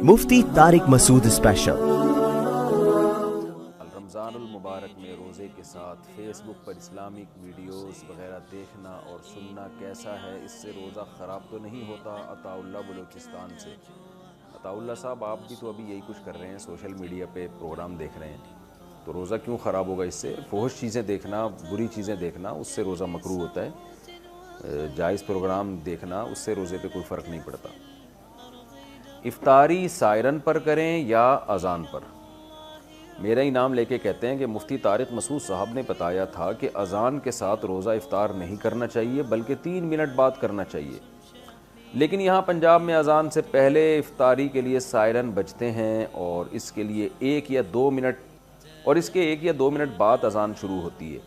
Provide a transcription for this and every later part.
مفتی طارق مسعود special. رمضان المبارک میں روزے کے ساتھ فیس بک پر اسلامک ویڈیوز وغیرہ دیکھنا اور سننا کیسا ہے؟ اس سے روزہ خراب تو نہیں ہوتا؟ عطا اللہ بلوچستان سے۔ عطا اللہ صاحب، آپ بھی تو ابھی یہی کچھ کر رہے ہیں، سوشل میڈیا پہ پروگرام دیکھ رہے ہیں، تو روزہ کیوں خراب ہوگا اس سے؟ فحش چیزیں دیکھنا، بری چیزیں دیکھنا، اس سے روزہ مکروہ ہوتا ہے۔ جائز پروگرام دیکھنا، اس سے روزے پہ کوئی فرق نہیں پڑتا۔ افطاری سائرن پر کریں یا اذان پر؟ میرا ہی نام لے کے کہتے ہیں کہ مفتی طارق مسعود صاحب نے بتایا تھا کہ اذان کے ساتھ روزہ افطار نہیں کرنا چاہیے، بلکہ 3 منٹ بعد کرنا چاہیے، لیکن یہاں پنجاب میں اذان سے پہلے افطاری کے لیے سائرن بجتے ہیں اور اس کے 1 یا 2 منٹ بعد اذان شروع ہوتی ہے،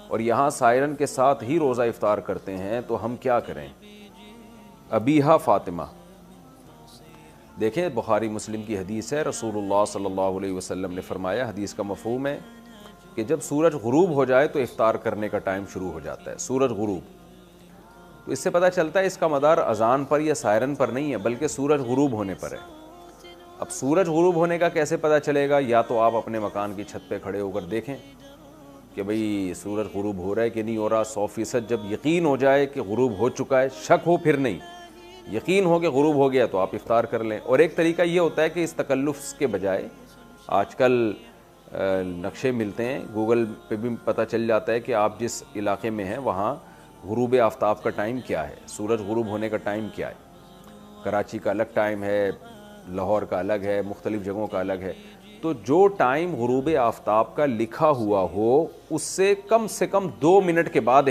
اور یہاں سائرن کے ساتھ ہی روزہ افطار کرتے ہیں، تو ہم کیا کریں؟ ابیہا فاطمہ، دیکھیں بخاری مسلم کی حدیث ہے، رسول اللہ صلی اللہ علیہ وسلم نے فرمایا، حدیث کا مفہوم ہے کہ جب سورج غروب ہو جائے تو افطار کرنے کا ٹائم شروع ہو جاتا ہے، سورج غروب۔ تو اس سے پتہ چلتا ہے اس کا مدار اذان پر یا سائرن پر نہیں ہے، بلکہ سورج غروب ہونے پر ہے۔ اب سورج غروب ہونے کا کیسے پتہ چلے گا؟ یا تو آپ اپنے مکان کی چھت پہ کھڑے ہو کر دیکھیں کہ بھئی سورج غروب ہو رہا ہے کہ نہیں ہو رہا، 100% جب یقین ہو جائے کہ غروب ہو چکا ہے، شک ہو پھر نہیں، یقین ہو کہ غروب ہو گیا تو آپ افطار کر لیں۔ اور ایک طریقہ یہ ہوتا ہے کہ اس تکلف کے بجائے آج کل نقشے ملتے ہیں، گوگل پہ بھی پتہ چل جاتا ہے کہ آپ جس علاقے میں ہیں وہاں غروب آفتاب کا ٹائم کیا ہے، سورج غروب ہونے کا ٹائم کیا ہے۔ کراچی کا الگ ٹائم ہے، لاہور کا الگ ہے، مختلف جگہوں کا الگ ہے۔ تو جو ٹائم غروب آفتاب کا لکھا ہوا ہو اس سے کم 2 منٹ کے بعد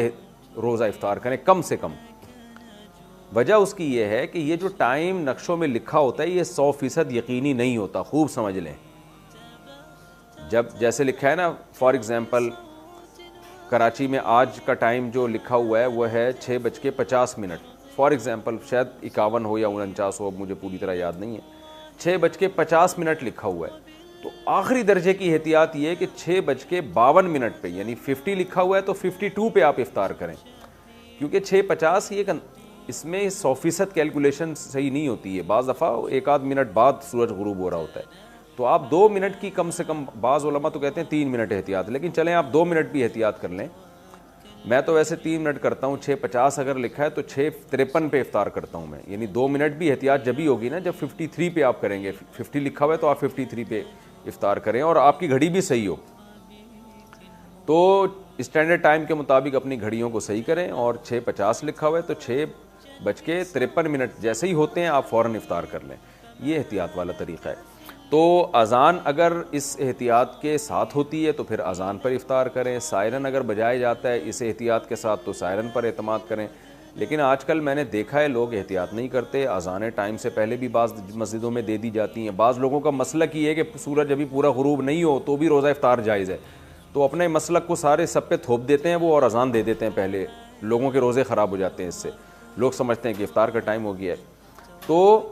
روزہ افطار کریں، کم سے کم۔ وجہ اس کی یہ ہے کہ یہ جو ٹائم نقشوں میں لکھا ہوتا ہے یہ 100% یقینی نہیں ہوتا، خوب سمجھ لیں۔ جب جیسے لکھا ہے نا، فار ایگزامپل کراچی میں آج کا ٹائم جو لکھا ہوا ہے وہ ہے 6:50، فار ایگزامپل، شاید 51 ہو یا 49 ہو، مجھے پوری طرح یاد نہیں ہے، 6:50 لکھا ہوا ہے۔ تو آخری درجے کی احتیاط یہ ہے کہ 6:52 پہ، یعنی 50 لکھا ہوا ہے تو 52 پہ آپ افطار کریں، کیونکہ 6:50 یہ اس میں 100% کیلکولیشن صحیح نہیں ہوتی ہے، بعض دفعہ 1 آدھ منٹ بعد سورج غروب ہو رہا ہوتا ہے، تو آپ 2 منٹ کی کم سے کم، بعض علماء تو کہتے ہیں 3 منٹ احتیاط، لیکن چلیں آپ 2 منٹ بھی احتیاط کر لیں۔ میں تو ویسے 3 منٹ کرتا ہوں، 6:50 اگر لکھا ہے تو 6:53 پہ افطار کرتا ہوں میں، یعنی 2 منٹ بھی احتیاط جبھی ہوگی نا جب 53 پہ آپ کریں گے، 50 لکھا ہوا ہے تو آپ 53 پہ افطار کریں، اور آپ کی گھڑی بھی صحیح ہو تو اسٹینڈرڈ ٹائم کے مطابق اپنی گھڑیوں کو صحیح کریں، اور 6:50 لکھا ہوا ہے تو 6:53 جیسے ہی ہوتے ہیں آپ فوراً افطار کر لیں، یہ احتیاط والا طریقہ ہے۔ تو اذان اگر اس احتیاط کے ساتھ ہوتی ہے تو پھر اذان پر افطار کریں، سائرن اگر بجایا جاتا ہے اس احتیاط کے ساتھ تو سائرن پر اعتماد کریں، لیکن آج کل میں نے دیکھا ہے لوگ احتیاط نہیں کرتے، اذانیں ٹائم سے پہلے بھی بعض مسجدوں میں دے دی جاتی ہیں، بعض لوگوں کا مسلک یہ ہے کہ سورج ابھی پورا غروب نہیں ہو تو بھی روزہ افطار جائز ہے، تو اپنے مسلک کو سارے سب پہ تھوپ دیتے ہیں وہ، اور اذان دے دیتے ہیں پہلے، لوگوں کے روزے خراب ہو جاتے ہیں اس سے، لوگ سمجھتے ہیں کہ افطار کا ٹائم ہو گیا ہے۔ تو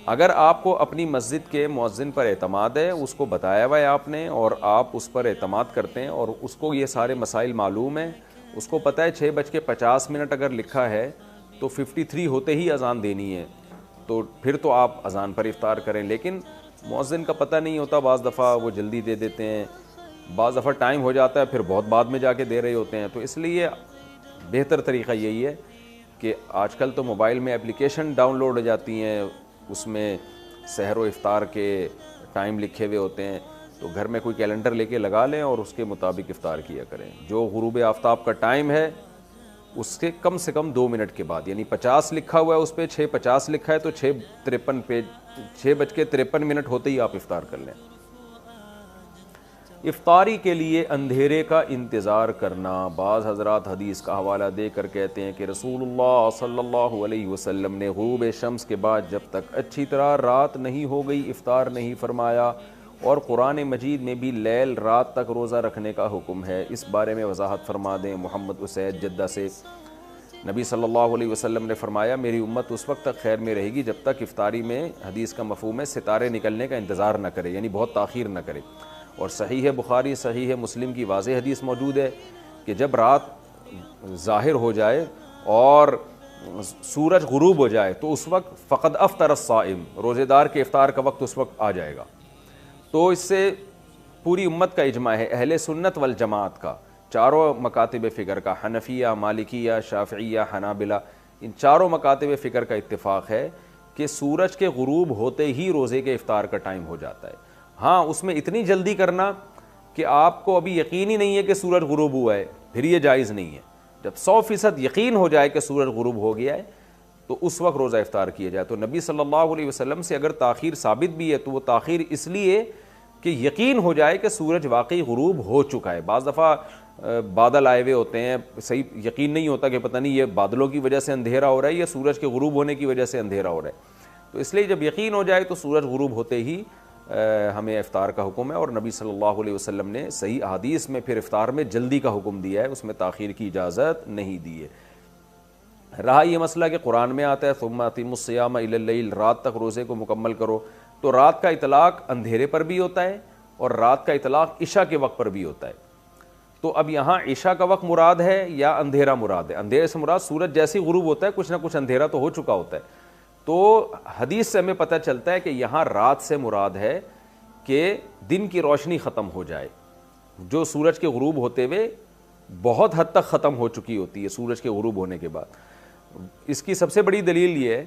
اگر آپ کو اپنی مسجد کے مؤذن پر اعتماد ہے، اس کو بتایا ہوا ہے آپ نے، اور آپ اس پر اعتماد کرتے ہیں اور اس کو یہ سارے مسائل معلوم ہیں، اس کو پتہ ہے 6:50 اگر لکھا ہے تو 53 ہوتے ہی اذان دینی ہے، تو پھر تو آپ اذان پر افطار کریں۔ لیکن مؤذن کا پتہ نہیں ہوتا، بعض دفعہ وہ جلدی دے دیتے ہیں، بعض دفعہ ٹائم ہو جاتا ہے پھر بہت بعد میں جا کے دے رہے ہوتے ہیں، تو اس لیے بہتر طریقہ یہی ہے کہ آج کل تو موبائل میں اپلیکیشن ڈاؤن لوڈ ہو جاتی ہیں، اس میں سحر و افطار کے ٹائم لکھے ہوئے ہوتے ہیں، تو گھر میں کوئی کیلنڈر لے کے لگا لیں اور اس کے مطابق افطار کیا کریں۔ جو غروب آفتاب کا ٹائم ہے اس سے کم 2 منٹ کے بعد، یعنی 50 لکھا ہوا ہے اس پہ، 6:50 لکھا ہے تو 6:53 ہوتے ہی آپ افطار کر لیں۔ افطاری کے لیے اندھیرے کا انتظار کرنا، بعض حضرات حدیث کا حوالہ دے کر کہتے ہیں کہ رسول اللہ صلی اللہ علیہ وسلم نے غروب شمس کے بعد جب تک اچھی طرح رات نہیں ہو گئی افطار نہیں فرمایا، اور قرآن مجید میں بھی لیل رات تک روزہ رکھنے کا حکم ہے، اس بارے میں وضاحت فرما دیں۔ محمد اسید جدہ سے نبی صلی اللہ علیہ وسلم نے فرمایا میری امت اس وقت تک خیر میں رہے گی جب تک افطاری میں، حدیث کا مفہوم ہے، ستارے نکلنے کا انتظار نہ کرے، یعنی بہت تاخیر نہ کرے۔ اور صحیح ہے بخاری، صحیح ہے مسلم کی واضح حدیث موجود ہے کہ جب رات ظاہر ہو جائے اور سورج غروب ہو جائے تو اس وقت فقد افطر الصائم، روزے دار کے افطار کا وقت اس وقت آ جائے گا۔ تو اس سے پوری امت کا اجماع ہے، اہل سنت والجماعت کا، چاروں مکاتب فکر کا، حنفیہ، مالکیہ، شافعیہ، حنابلہ، ان چاروں مکاتب فکر کا اتفاق ہے کہ سورج کے غروب ہوتے ہی روزے کے افطار کا ٹائم ہو جاتا ہے۔ ہاں اس میں اتنی جلدی کرنا کہ آپ کو ابھی یقین ہی نہیں ہے کہ سورج غروب ہوا ہے، پھر یہ جائز نہیں ہے۔ جب 100% یقین ہو جائے کہ سورج غروب ہو گیا ہے تو اس وقت روزہ افطار کیا جائے۔ تو نبی صلی اللہ علیہ وسلم سے اگر تاخیر ثابت بھی ہے تو وہ تاخیر اس لیے کہ یقین ہو جائے کہ سورج واقعی غروب ہو چکا ہے۔ بعض دفعہ بادل آئے ہوئے ہوتے ہیں، صحیح یقین نہیں ہوتا کہ پتہ نہیں یہ بادلوں کی وجہ سے اندھیرا ہو رہا ہے یا سورج کے غروب ہونے کی وجہ سے اندھیرا ہو رہا ہے، تو اس لیے جب یقین ہو جائے تو سورج غروب ہوتے ہی ہمیں افطار کا حکم ہے۔ اور نبی صلی اللہ علیہ وسلم نے صحیح احادیث میں پھر افطار میں جلدی کا حکم دیا ہے، اس میں تاخیر کی اجازت نہیں دی ہے۔ رہا یہ مسئلہ کہ قرآن میں آتا ہے ثم اتموا الصیام الی اللیل، رات تک روزے کو مکمل کرو، تو رات کا اطلاق اندھیرے پر بھی ہوتا ہے اور رات کا اطلاق عشاء کے وقت پر بھی ہوتا ہے۔ تو اب یہاں عشاء کا وقت مراد ہے یا اندھیرا مراد ہے؟ اندھیرے سے مراد سورج جیسے ہی غروب ہوتا ہے کچھ نہ کچھ اندھیرا تو ہو چکا ہوتا ہے۔ تو حدیث سے ہمیں پتہ چلتا ہے کہ یہاں رات سے مراد ہے کہ دن کی روشنی ختم ہو جائے، جو سورج کے غروب ہوتے ہوئے بہت حد تک ختم ہو چکی ہوتی ہے سورج کے غروب ہونے کے بعد۔ اس کی سب سے بڑی دلیل یہ ہے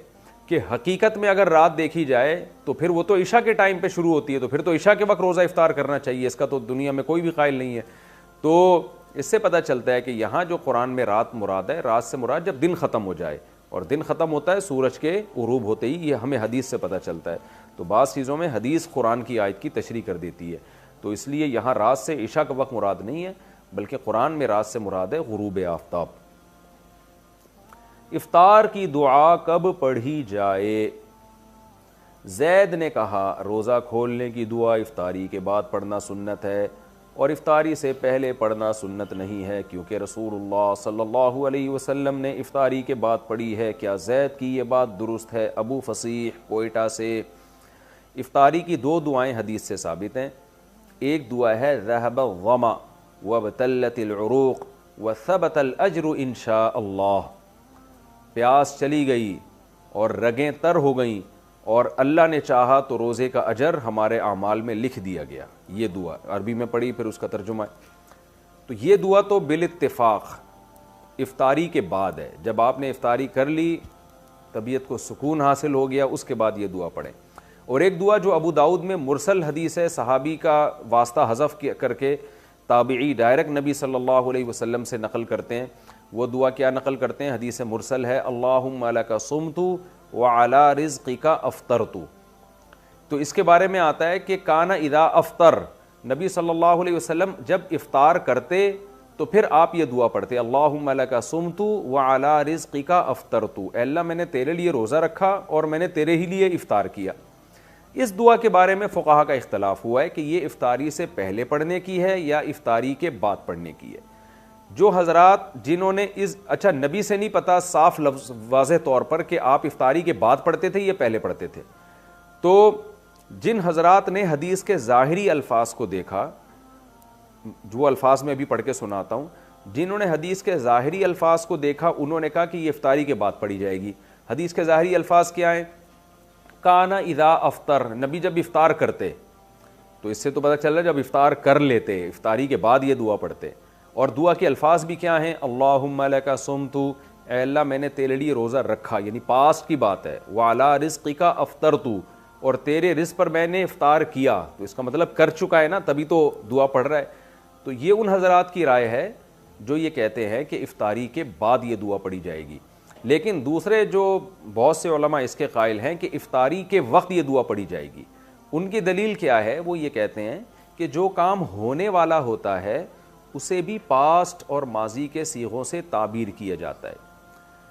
کہ حقیقت میں اگر رات دیکھی جائے تو پھر وہ تو عشاء کے ٹائم پہ شروع ہوتی ہے، تو پھر تو عشاء کے وقت روزہ افطار کرنا چاہیے، اس کا تو دنیا میں کوئی بھی قائل نہیں ہے۔ تو اس سے پتہ چلتا ہے کہ یہاں جو قرآن میں رات مراد ہے، رات سے مراد جب دن ختم ہو جائے، اور دن ختم ہوتا ہے سورج کے غروب ہوتے ہی، یہ ہمیں حدیث سے پتہ چلتا ہے۔ تو بعض چیزوں میں حدیث قرآن کی آیت کی تشریح کر دیتی ہے، تو اس لیے یہاں رات سے عشاء کا وقت مراد نہیں ہے، بلکہ قرآن میں رات سے مراد ہے غروب آفتاب۔ افطار کی دعا کب پڑھی جائے؟ زید نے کہا روزہ کھولنے کی دعا افطاری کے بعد پڑھنا سنت ہے، اور افطاری سے پہلے پڑھنا سنت نہیں ہے، کیونکہ رسول اللہ صلی اللہ علیہ وسلم نے افطاری کے بعد پڑھی ہے۔ کیا زید کی یہ بات درست ہے؟ ابو فصیح کوئٹہ سے۔ افطاری کی دو دعائیں حدیث سے ثابت ہیں۔ ایک دعا ہے ذهب الظما وابتلت العروق وثبت الاجر انشاء اللہ، پیاس چلی گئی اور رگیں تر ہو گئیں اور اللہ نے چاہا تو روزے کا اجر ہمارے اعمال میں لکھ دیا گیا۔ یہ دعا عربی میں پڑھی، پھر اس کا ترجمہ ہے۔ تو یہ دعا تو بالاتفاق افطاری کے بعد ہے، جب آپ نے افطاری کر لی، طبیعت کو سکون حاصل ہو گیا، اس کے بعد یہ دعا پڑھیں۔ اور ایک دعا جو ابو داؤد میں مرسل حدیث ہے، صحابی کا واسطہ حذف کر کے تابعی ڈائریکٹ نبی صلی اللہ علیہ وسلم سے نقل کرتے ہیں، وہ دعا کیا نقل کرتے ہیں؟ حدیث مرسل ہے اللہم لک صمت وعلی رزقک افطرت۔ تو اس کے بارے میں آتا ہے کہ کان اذا افطر، نبی صلی اللہ علیہ وسلم جب افطار کرتے تو پھر آپ یہ دعا پڑھتے اللہم لک صمت وعلی رزقک افطرت، اے اللہ میں نے تیرے لیے روزہ رکھا اور میں نے تیرے ہی لیے افطار کیا۔ اس دعا کے بارے میں فقہا کا اختلاف ہوا ہے کہ یہ افطاری سے پہلے پڑھنے کی ہے یا افطاری کے بعد پڑھنے کی ہے۔ جو حضرات جنہوں نے اچھا نبی سے نہیں پتا صاف لفظ واضح طور پر کہ آپ افطاری کے بعد پڑھتے تھے یا پہلے پڑھتے تھے، تو جن حضرات نے حدیث کے ظاہری الفاظ کو دیکھا، جو الفاظ میں ابھی پڑھ کے سناتا ہوں، جنہوں نے حدیث کے ظاہری الفاظ کو دیکھا انہوں نے کہا کہ یہ افطاری کے بعد پڑھی جائے گی۔ حدیث کے ظاہری الفاظ کیا ہیں؟ کانا اذا افطر، نبی جب افطار کرتے، تو اس سے تو پتہ چل رہا ہے جب افطار کر لیتے، افطاری کے بعد یہ دعا پڑھتے۔ اور دعا کے الفاظ بھی کیا ہیں؟ اللہم لک صمت، اے اللہ میں نے تیرے لیے روزہ رکھا، یعنی پاسٹ کی بات ہے، وعلی رزقک افطرت، اور تیرے رزق پر میں نے افطار کیا، تو اس کا مطلب کر چکا ہے نا، تبھی تو دعا پڑھ رہا ہے۔ تو یہ ان حضرات کی رائے ہے جو یہ کہتے ہیں کہ افطاری کے بعد یہ دعا پڑھی جائے گی، لیکن دوسرے جو بہت سے علماء اس کے قائل ہیں کہ افطاری کے وقت یہ دعا پڑھی جائے گی۔ ان کی دلیل کیا ہے؟ وہ یہ کہتے ہیں کہ جو کام ہونے والا ہوتا ہے اسے بھی پاسٹ اور ماضی کے صیغوں سے تعبیر کیا جاتا ہے۔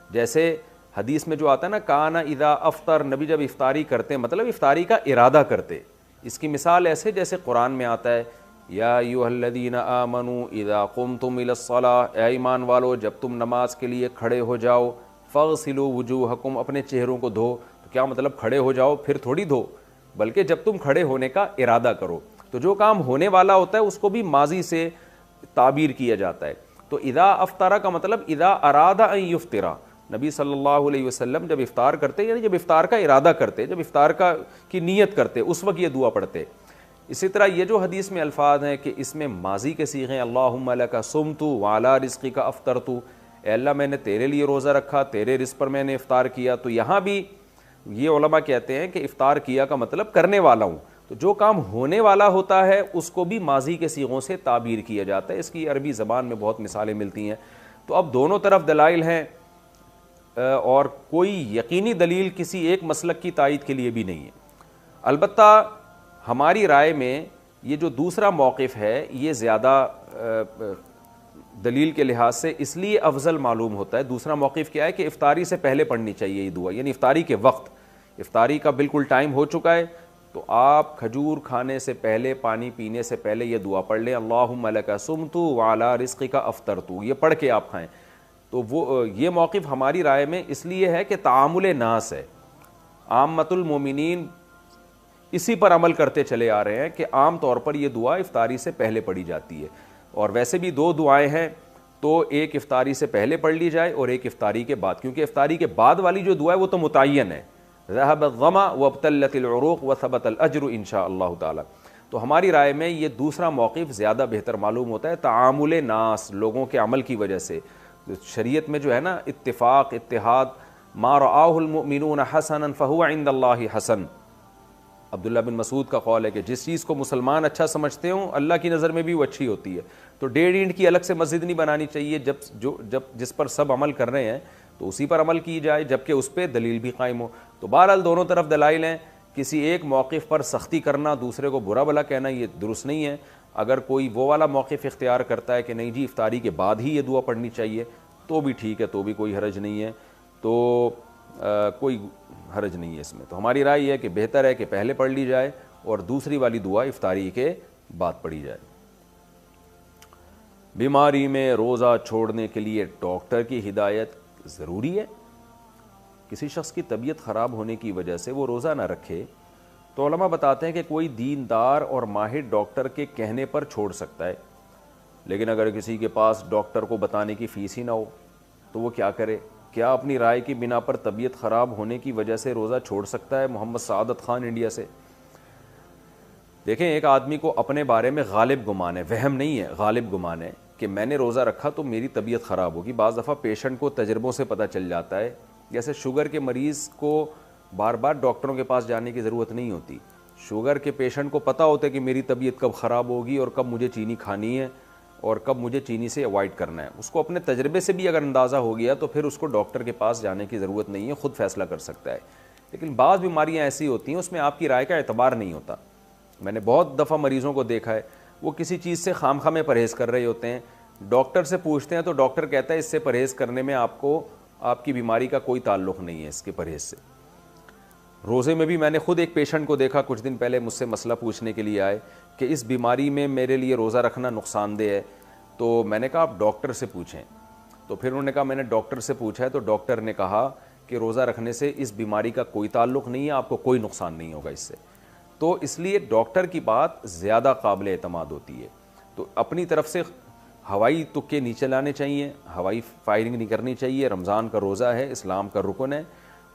جیسے حدیث میں جو آتا ہے نا کانا اذا افطر، نبی جب افطاری کرتے مطلب افطاری کا ارادہ کرتے۔ اس کی مثال ایسے جیسے قرآن میں آتا ہے یا ایھا الذین آمنوا اذا قمتم الی الصلاۃ، اے ایمان والو جب تم نماز کے لیے کھڑے ہو جاؤ، فاغسلوا وجوہکم، اپنے چہروں کو دھو۔ تو کیا مطلب کھڑے ہو جاؤ پھر تھوڑی دھو، بلکہ جب تم کھڑے ہونے کا ارادہ کرو۔ تو جو کام ہونے والا ہوتا ہے اس کو بھی ماضی سے تعبیر کیا جاتا ہے۔ تو اذا افطر کا مطلب اذا اراد ان یفطر، نبی صلی اللہ علیہ وسلم جب افطار کرتے یعنی جب افطار کا ارادہ کرتے, جب افطار کی نیت کرتے, اس وقت یہ دعا پڑھتے. اسی طرح یہ جو حدیث میں الفاظ ہیں کہ اس میں ماضی کے صیغے اللہم لک صمت وعلی رزقک افطرت, اے اللہ میں نے تیرے لیے روزہ رکھا, تیرے رزق پر میں نے افطار کیا. تو یہاں بھی یہ علماء کہتے ہیں کہ افطار کیا کا مطلب کرنے والا ہوں. تو جو کام ہونے والا ہوتا ہے اس کو بھی ماضی کے صیغوں سے تعبیر کیا جاتا ہے. اس کی عربی زبان میں بہت مثالیں ملتی ہیں. تو اب دونوں طرف دلائل ہیں اور کوئی یقینی دلیل کسی ایک مسلک کی تائید کے لیے بھی نہیں ہے. البتہ ہماری رائے میں یہ جو دوسرا موقف ہے یہ زیادہ دلیل کے لحاظ سے اس لیے افضل معلوم ہوتا ہے. دوسرا موقف کیا ہے کہ افطاری سے پہلے پڑھنی چاہیے یہ دعا, یعنی افطاری کے وقت, افطاری کا بالکل ٹائم ہو چکا ہے تو آپ کھجور کھانے سے پہلے, پانی پینے سے پہلے یہ دعا پڑھ لیں, اللہم لک صمت وعلی رزقک افطرت, یہ پڑھ کے آپ کھائیں. تو وہ یہ موقف ہماری رائے میں اس لیے ہے کہ تعامل ناس ہے, عامۃ المومنین اسی پر عمل کرتے چلے آ رہے ہیں کہ عام طور پر یہ دعا افطاری سے پہلے پڑھی جاتی ہے. اور ویسے بھی دو دعائیں ہیں, تو ایک افطاری سے پہلے پڑھ لی جائے اور ایک افطاری کے بعد, کیونکہ افطاری کے بعد والی جو دعا ہے وہ تو متعین ہے, ذهب الظما وابتلت العروق وثبت الاجر ان شاء اللہ تعالی. تو ہماری رائے میں یہ دوسرا موقف زیادہ بہتر معلوم ہوتا ہے تعامل ناس, لوگوں کے عمل کی وجہ سے. شریعت میں جو ہے نا اتفاق, اتحاد, ما رآہ المؤمنون حسنا فهو عند اللہ حسن. عبداللہ بن مسعود کا قول ہے کہ جس چیز کو مسلمان اچھا سمجھتے ہوں اللہ کی نظر میں بھی وہ اچھی ہوتی ہے. تو 1.5 اینٹ کی الگ سے مسجد نہیں بنانی چاہیے, جب جس پر سب عمل کر رہے ہیں تو اسی پر عمل کی جائے, جبکہ اس پہ دلیل بھی قائم ہو. تو بہرحال دونوں طرف دلائل ہیں. کسی ایک موقف پر سختی کرنا, دوسرے کو برا بھلا کہنا, یہ درست نہیں ہے. اگر کوئی وہ والا موقف اختیار کرتا ہے کہ نہیں جی افطاری کے بعد ہی یہ دعا پڑھنی چاہیے, تو بھی ٹھیک ہے, تو بھی کوئی حرج نہیں ہے, تو کوئی حرج نہیں ہے اس میں. تو ہماری رائے یہ ہے کہ بہتر ہے کہ پہلے پڑھ لی جائے اور دوسری والی دعا افطاری کے بعد پڑھی جائے. بیماری میں روزہ چھوڑنے کے لیے ڈاکٹر کی ہدایت ضروری ہے. کسی شخص کی طبیعت خراب ہونے کی وجہ سے وہ روزہ نہ رکھے تو علماء بتاتے ہیں کہ کوئی دیندار اور ماہر ڈاکٹر کے کہنے پر چھوڑ سکتا ہے. لیکن اگر کسی کے پاس ڈاکٹر کو بتانے کی فیس ہی نہ ہو تو وہ کیا کرے؟ کیا اپنی رائے کی بنا پر طبیعت خراب ہونے کی وجہ سے روزہ چھوڑ سکتا ہے؟ محمد سعادت خان انڈیا سے. دیکھیں, ایک آدمی کو اپنے بارے میں غالب گمان ہے, وہم نہیں ہے, غالب گمان ہے کہ میں نے روزہ رکھا تو میری طبیعت خراب ہوگی. بعض دفعہ پیشنٹ کو تجربوں سے پتہ چل جاتا ہے, جیسے شوگر کے مریض کو بار بار ڈاکٹروں کے پاس جانے کی ضرورت نہیں ہوتی. شوگر کے پیشنٹ کو پتہ ہوتا ہے کہ میری طبیعت کب خراب ہوگی اور کب مجھے چینی کھانی ہے اور کب مجھے چینی سے اوائڈ کرنا ہے. اس کو اپنے تجربے سے بھی اگر اندازہ ہو گیا تو پھر اس کو ڈاکٹر کے پاس جانے کی ضرورت نہیں ہے, خود فیصلہ کر سکتا ہے. لیکن بعض بیماریاں ایسی ہوتی ہیں اس میں آپ کی رائے کا اعتبار نہیں ہوتا. میں نے بہت دفعہ مریضوں کو دیکھا ہے, وہ کسی چیز سے خام خواہ میں پرہیز کر رہے ہوتے ہیں, ڈاکٹر سے پوچھتے ہیں تو ڈاکٹر کہتا ہے اس سے پرہیز کرنے میں آپ کی بیماری کا کوئی تعلق نہیں ہے اس کے پرہیز سے. روزے میں بھی میں نے خود ایک پیشنٹ کو دیکھا کچھ دن پہلے, مجھ سے مسئلہ پوچھنے کے لیے آئے کہ اس بیماری میں میرے لیے روزہ رکھنا نقصان دہ ہے. تو میں نے کہا آپ ڈاکٹر سے پوچھیں. تو پھر انہوں نے کہا میں نے ڈاکٹر سے پوچھا ہے تو ڈاکٹر نے کہا کہ روزہ رکھنے سے اس بیماری کا کوئی تعلق نہیں ہے, آپ کو کوئی نقصان نہیں ہوگا اس سے. تو اس لیے ڈاکٹر کی بات زیادہ قابل اعتماد ہوتی ہے. تو اپنی طرف سے ہوائی تکے نہیں چلانے چاہیے, ہوائی فائرنگ نہیں کرنی چاہیے. رمضان کا روزہ ہے, اسلام کا رکن ہے.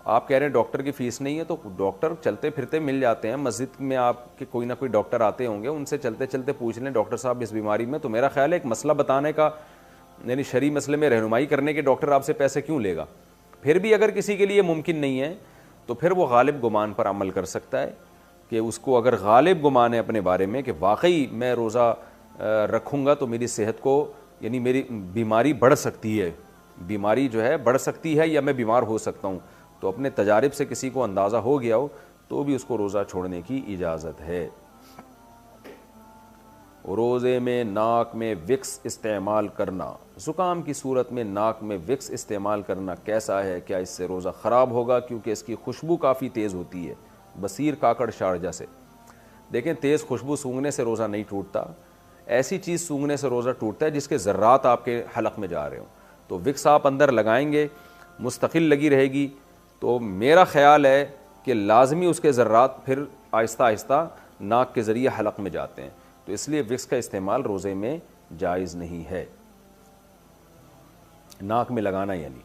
آپ کہہ رہے ہیں ڈاکٹر کی فیس نہیں ہے, تو ڈاکٹر چلتے پھرتے مل جاتے ہیں مسجد میں, آپ کے کوئی نہ کوئی ڈاکٹر آتے ہوں گے, ان سے چلتے چلتے پوچھ لیں ڈاکٹر صاحب اس بیماری میں. تو میرا خیال ہے ایک مسئلہ بتانے کا, یعنی شرعی مسئلے میں رہنمائی کرنے کے ڈاکٹر آپ سے پیسے کیوں لے گا؟ پھر بھی اگر کسی کے لیے ممکن نہیں ہے تو پھر وہ غالب گمان پر عمل کر سکتا ہے کہ اس کو اگر غالب گمان ہے اپنے بارے میں کہ واقعی میں روزہ رکھوں گا تو میری صحت کو, یعنی میری بیماری بڑھ سکتی ہے, بیماری جو ہے بڑھ سکتی ہے یا میں بیمار ہو سکتا ہوں, تو اپنے تجارب سے کسی کو اندازہ ہو گیا ہو تو بھی اس کو روزہ چھوڑنے کی اجازت ہے. روزے میں ناک میں وکس استعمال کرنا, زکام کی صورت میں ناک میں وکس استعمال کرنا کیسا ہے؟ کیا اس سے روزہ خراب ہوگا کیونکہ اس کی خوشبو کافی تیز ہوتی ہے؟ بصیر کاکڑ شارجہ سے. دیکھیں, تیز خوشبو سونگھنے سے روزہ نہیں ٹوٹتا, ایسی چیز سونگھنے سے روزہ ٹوٹتا ہے جس کے ذرات آپ کے حلق میں جا رہے ہوں. تو وکس آپ اندر لگائیں گے, مستقل لگی رہے گی, تو میرا خیال ہے کہ لازمی اس کے ذرات پھر آہستہ آہستہ ناک کے ذریعے حلق میں جاتے ہیں. تو اس لیے وکس کا استعمال روزے میں جائز نہیں ہے, ناک میں لگانا یعنی.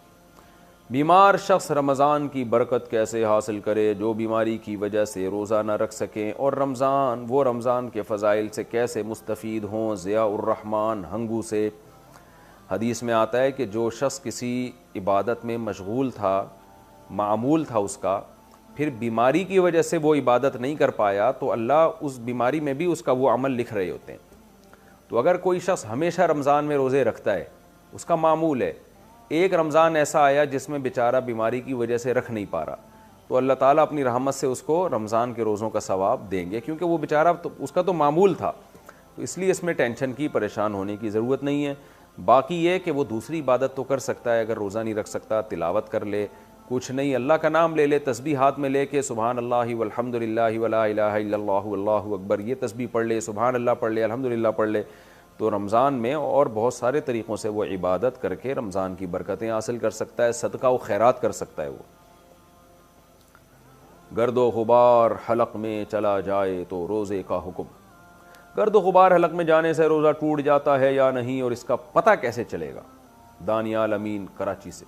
بیمار شخص رمضان کی برکت کیسے حاصل کرے جو بیماری کی وجہ سے روزہ نہ رکھ سکیں، اور رمضان کے فضائل سے کیسے مستفید ہوں؟ ضیاء الرحمن ہنگو سے۔ حدیث میں آتا ہے کہ جو شخص کسی عبادت میں مشغول تھا، معمول تھا اس کا، پھر بیماری کی وجہ سے وہ عبادت نہیں کر پایا تو اللہ اس بیماری میں بھی اس کا وہ عمل لکھ رہے ہوتے ہیں۔ تو اگر کوئی شخص ہمیشہ رمضان میں روزے رکھتا ہے، اس کا معمول ہے، ایک رمضان ایسا آیا جس میں بیچارہ بیماری کی وجہ سے رکھ نہیں پا رہا، تو اللہ تعالیٰ اپنی رحمت سے اس کو رمضان کے روزوں کا ثواب دیں گے، کیونکہ وہ بیچارہ اس کا تو معمول تھا۔ تو اس لیے اس میں ٹینشن کی، پریشان ہونے کی ضرورت نہیں ہے۔ باقی یہ کہ وہ دوسری عبادت تو کر سکتا ہے، اگر روزہ نہیں رکھ سکتا تلاوت کر لے، کچھ نہیں اللہ کا نام لے لے، تسبیح ہاتھ میں لے کے سبحان اللہ والحمد للہ ولا الہ الا اللہ واللہ اکبر یہ تسبیح پڑھ لے، سبحان اللہ پڑھ لے، الحمد للہ پڑھ لے، تو رمضان میں اور بہت سارے طریقوں سے وہ عبادت کر کے رمضان کی برکتیں حاصل کر سکتا ہے، صدقہ و خیرات کر سکتا ہے۔ وہ گرد و غبار حلق میں چلا جائے تو روزے کا حکم۔ گرد و غبار حلق میں جانے سے روزہ ٹوٹ جاتا ہے یا نہیں، اور اس کا پتہ کیسے چلے گا؟ دانیال امین کراچی سے۔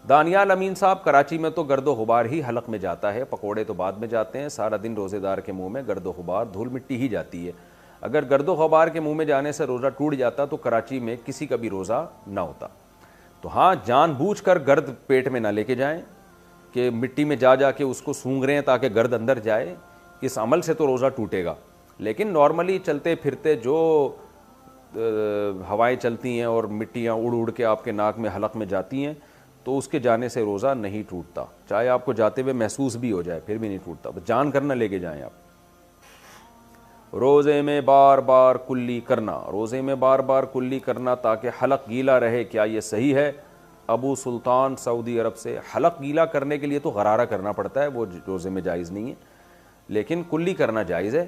دانیال امین صاحب، کراچی میں تو گرد و غبار ہی حلق میں جاتا ہے، پکوڑے تو بعد میں جاتے ہیں، سارا دن روزے دار کے منہ میں گرد و غبار دھول مٹی ہی جاتی ہے۔ اگر گرد و غبار کے منہ میں جانے سے روزہ ٹوٹ جاتا تو کراچی میں کسی کا بھی روزہ نہ ہوتا۔ تو ہاں، جان بوجھ کر گرد پیٹ میں نہ لے کے جائیں کہ مٹی میں جا جا کے اس کو سونگھ رہے ہیں تاکہ گرد اندر جائے، اس عمل سے تو روزہ ٹوٹے گا۔ لیکن نارملی چلتے پھرتے جو ہوائیں چلتی ہیں اور مٹیاں اڑ اڑ کے آپ کے ناک میں حلق میں جاتی ہیں تو اس کے جانے سے روزہ نہیں ٹوٹتا، چاہے آپ کو جاتے ہوئے محسوس بھی ہو جائے پھر بھی نہیں ٹوٹتا، جان کر نہ لے کے جائیں آپ۔ روزے میں بار بار کلی کرنا، روزے میں بار بار کلی کرنا تاکہ حلق گیلا رہے، کیا یہ صحیح ہے؟ ابو سلطان سعودی عرب سے۔ حلق گیلا کرنے کے لیے تو غرارہ کرنا پڑتا ہے، وہ روزے میں جائز نہیں ہے، لیکن کلی کرنا جائز ہے،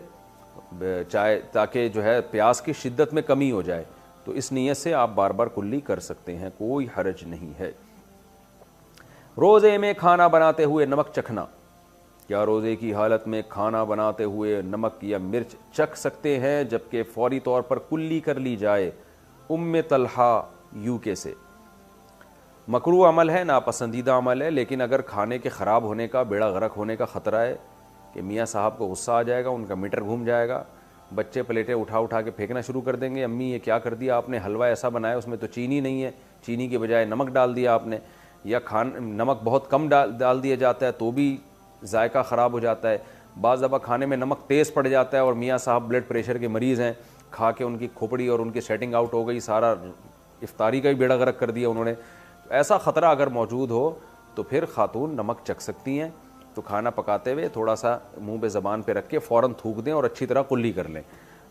چاہے تاکہ جو ہے پیاس کی شدت میں کمی ہو جائے، تو اس نیت سے آپ بار بار کلی کر سکتے ہیں، کوئی حرج نہیں ہے۔ روزے میں کھانا بناتے ہوئے نمک چکھنا، کیا روزے کی حالت میں کھانا بناتے ہوئے نمک یا مرچ چکھ سکتے ہیں جبکہ فوری طور پر کلی کر لی جائے؟ ام طلحہ UK سے۔ مکروہ عمل ہے، ناپسندیدہ عمل ہے، لیکن اگر کھانے کے خراب ہونے کا، بیڑا غرق ہونے کا خطرہ ہے کہ میاں صاحب کو غصہ آ جائے گا، ان کا میٹر گھوم جائے گا، بچے پلیٹیں اٹھا اٹھا کے پھینکنا شروع کر دیں گے، امی یہ کیا کر دیا آپ نے، حلوہ ایسا بنایا اس میں تو چینی نہیں ہے، چینی کے بجائے نمک ڈال دیا آپ نے، یا نمک بہت کم ڈال دیا جاتا ہے تو بھی ذائقہ خراب ہو جاتا ہے، بعض دفعہ کھانے میں نمک تیز پڑ جاتا ہے اور میاں صاحب بلڈ پریشر کے مریض ہیں، کھا کے ان کی کھوپڑی اور ان کی سیٹنگ آؤٹ ہو گئی، سارا افطاری کا ہی بیڑا غرق کر دیا انہوں نے۔ ایسا خطرہ اگر موجود ہو تو پھر خاتون نمک چکھ سکتی ہیں، تو کھانا پکاتے ہوئے تھوڑا سا منہ پہ زبان پہ رکھ کے فوراً تھوک دیں اور اچھی طرح کلی کر لیں،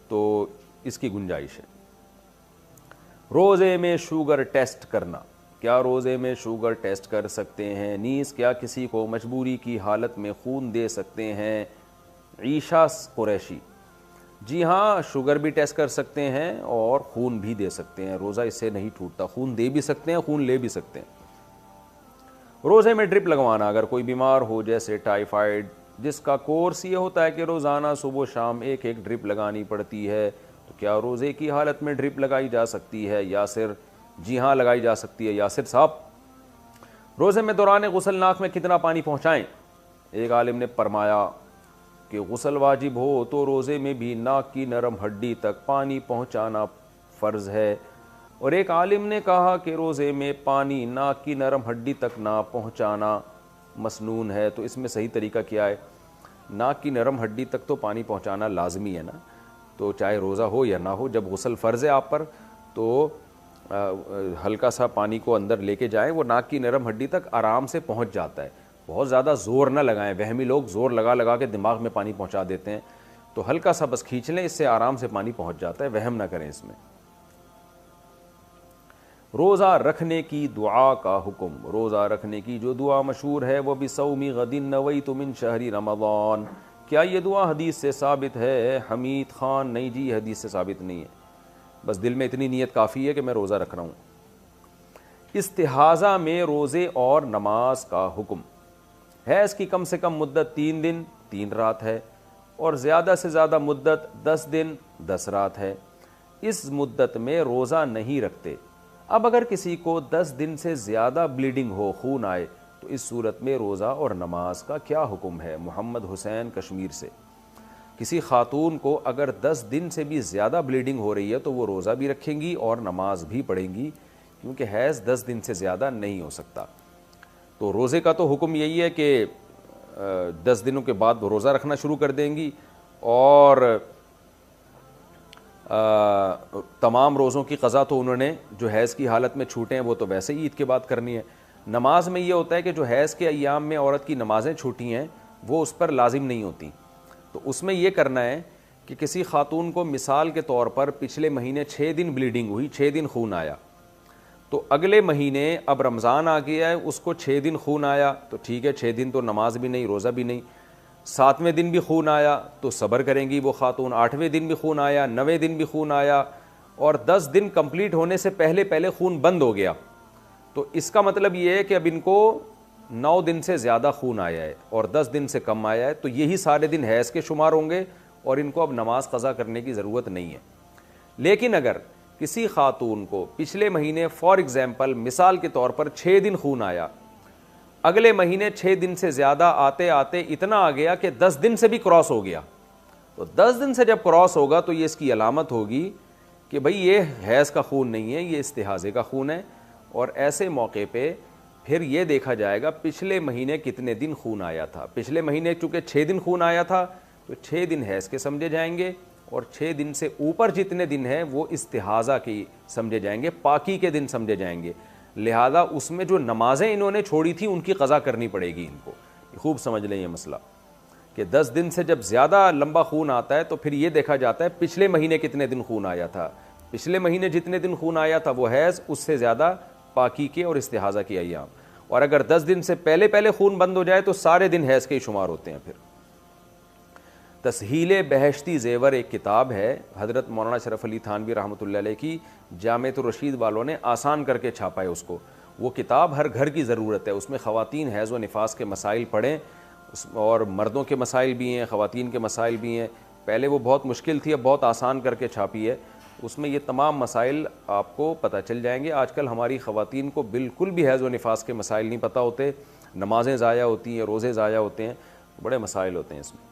تو اس کی گنجائش ہے۔ روزے میں شوگر ٹیسٹ کرنا، کیا روزے میں شوگر ٹیسٹ کر سکتے ہیں؟ نیز کیا کسی کو مجبوری کی حالت میں خون دے سکتے ہیں؟ عیشا قریشی۔ جی ہاں، شوگر بھی ٹیسٹ کر سکتے ہیں اور خون بھی دے سکتے ہیں، روزہ اس سے نہیں ٹوٹتا، خون دے بھی سکتے ہیں، خون لے بھی سکتے ہیں۔ روزے میں ڈرپ لگوانا، اگر کوئی بیمار ہو جیسے ٹائیفائڈ، جس کا کورس یہ ہوتا ہے کہ روزانہ صبح و شام ایک ڈرپ لگانی پڑتی ہے، تو کیا روزے کی حالت میں ڈرپ لگائی جا سکتی ہے؟ یاسر۔ جی ہاں، لگائی جا سکتی ہے یاسر صاحب۔ روزے میں دوران غسل ناک میں کتنا پانی پہنچائیں؟ ایک عالم نے فرمایا کہ غسل واجب ہو تو روزے میں بھی ناک کی نرم ہڈی تک پانی پہنچانا فرض ہے، اور ایک عالم نے کہا کہ روزے میں پانی ناک کی نرم ہڈی تک نہ پہنچانا مسنون ہے۔ تو اس میں صحیح طریقہ کیا ہے؟ ناک کی نرم ہڈی تک تو پانی پہنچانا لازمی ہے نا، تو چاہے روزہ ہو یا نہ ہو، جب غسل فرض ہے آپ پر تو ہلکا سا پانی کو اندر لے کے جائیں، وہ ناک کی نرم ہڈی تک آرام سے پہنچ جاتا ہے، بہت زیادہ زور نہ لگائیں، وہمی لوگ زور لگا لگا کے دماغ میں پانی پہنچا دیتے ہیں، تو ہلکا سا بس کھینچ لیں، اس سے آرام سے پانی پہنچ جاتا ہے، وہم نہ کریں اس میں۔ روزہ رکھنے کی دعا کا حکم، روزہ رکھنے کی جو دعا مشہور ہے وہ بصوم غد نویت من شہر رمضان، کیا یہ دعا حدیث سے ثابت ہے؟ حمید خان۔ نہیں جی، یہ حدیث سے ثابت نہیں ہے، بس دل میں اتنی نیت کافی ہے کہ میں روزہ رکھ رہا ہوں۔ استحاضہ میں روزے اور نماز کا حکم، حیض کی کم سے کم مدت 3 دن 3 رات ہے، اور زیادہ سے زیادہ مدت 10 دن 10 رات ہے، اس مدت میں روزہ نہیں رکھتے۔ اب اگر کسی کو 10 دن سے زیادہ بلیڈنگ ہو، خون آئے، تو اس صورت میں روزہ اور نماز کا کیا حکم ہے؟ محمد حسین کشمیر سے. کسی خاتون کو اگر 10 دن سے بھی زیادہ بلیڈنگ ہو رہی ہے تو وہ روزہ بھی رکھیں گی اور نماز بھی پڑھیں گی، کیونکہ حیض 10 دن سے زیادہ نہیں ہو سکتا. تو روزے کا تو حکم یہی ہے کہ 10 دنوں کے بعد وہ روزہ رکھنا شروع کر دیں گی، اور تمام روزوں کی قضا تو انہوں نے جو حیض کی حالت میں چھوٹے ہیں وہ تو ویسے ہی عید کے بعد کرنی ہے. نماز میں یہ ہوتا ہے کہ جو حیض کے ایام میں عورت کی نمازیں چھوٹی ہیں وہ اس پر لازم نہیں ہوتی. تو اس میں یہ کرنا ہے کہ کسی خاتون کو مثال کے طور پر پچھلے مہینے 6 دن بلیڈنگ ہوئی، 6 دن خون آیا، تو اگلے مہینے اب رمضان آ گیا ہے، اس کو 6 دن خون آیا تو ٹھیک ہے، 6 دن تو نماز بھی نہیں، روزہ بھی نہیں. 7ویں دن بھی خون آیا تو صبر کریں گی وہ خاتون. 8ویں دن بھی خون آیا، 9ویں دن بھی خون آیا، اور 10 دن کمپلیٹ ہونے سے پہلے خون بند ہو گیا، تو اس کا مطلب یہ ہے کہ اب ان کو 9 دن سے زیادہ خون آیا ہے اور 10 دن سے کم آیا ہے، تو یہی سارے دن حیض کے شمار ہوں گے اور ان کو اب نماز قضا کرنے کی ضرورت نہیں ہے. لیکن اگر کسی خاتون کو پچھلے مہینے فار ایگزامپل مثال کے طور پر 6 دن خون آیا، اگلے مہینے 6 دن سے زیادہ آتے آتے اتنا آ گیا کہ 10 دن سے بھی کراس ہو گیا، تو 10 دن سے جب کراس ہوگا تو یہ اس کی علامت ہوگی کہ بھئی یہ حیض کا خون نہیں ہے، یہ استحاضے کا خون ہے. اور ایسے موقع پہ پھر یہ دیکھا جائے گا پچھلے مہینے کتنے دن خون آیا تھا. پچھلے مہینے چونکہ 6 دن خون آیا تھا تو 6 دن حیض کے سمجھے جائیں گے، اور 6 دن سے اوپر جتنے دن ہیں وہ استحاضہ کی سمجھے جائیں گے، پاکی کے دن سمجھے جائیں گے. لہذا اس میں جو نمازیں انہوں نے چھوڑی تھی ان کی قضا کرنی پڑے گی ان کو. خوب سمجھ لیں یہ مسئلہ کہ 10 دن سے جب زیادہ لمبا خون آتا ہے تو پھر یہ دیکھا جاتا ہے پچھلے مہینے کتنے دن خون آیا تھا. پچھلے مہینے جتنے دن خون آیا تھا وہ حیض، اس سے زیادہ پاکی کے اور استحاضہ کے ایام. اور اگر 10 دن سے پہلے خون بند ہو جائے تو سارے دن حیض کے ہی شمار ہوتے ہیں. پھر تسہیل بہشتی زیور ایک کتاب ہے، حضرت مولانا شرف علی تھانوی رحمۃ اللہ علیہ کی، جامعۃ الرشید والوں نے آسان کر کے چھاپا ہے اس کو. وہ کتاب ہر گھر کی ضرورت ہے. اس میں خواتین حیض و نفاس کے مسائل پڑھیں، اور مردوں کے مسائل بھی ہیں، خواتین کے مسائل بھی ہیں. پہلے وہ بہت مشکل تھی، اب بہت آسان کر کے چھاپی ہے. اس میں یہ تمام مسائل آپ کو پتہ چل جائیں گے. آج کل ہماری خواتین کو بالکل بھی حیض و نفاس کے مسائل نہیں پتہ ہوتے، نمازیں ضائع ہوتی ہیں، روزے ضائع ہوتے ہیں، بڑے مسائل ہوتے ہیں اس میں.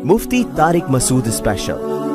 مفتی طارق مسعود اسپیشل.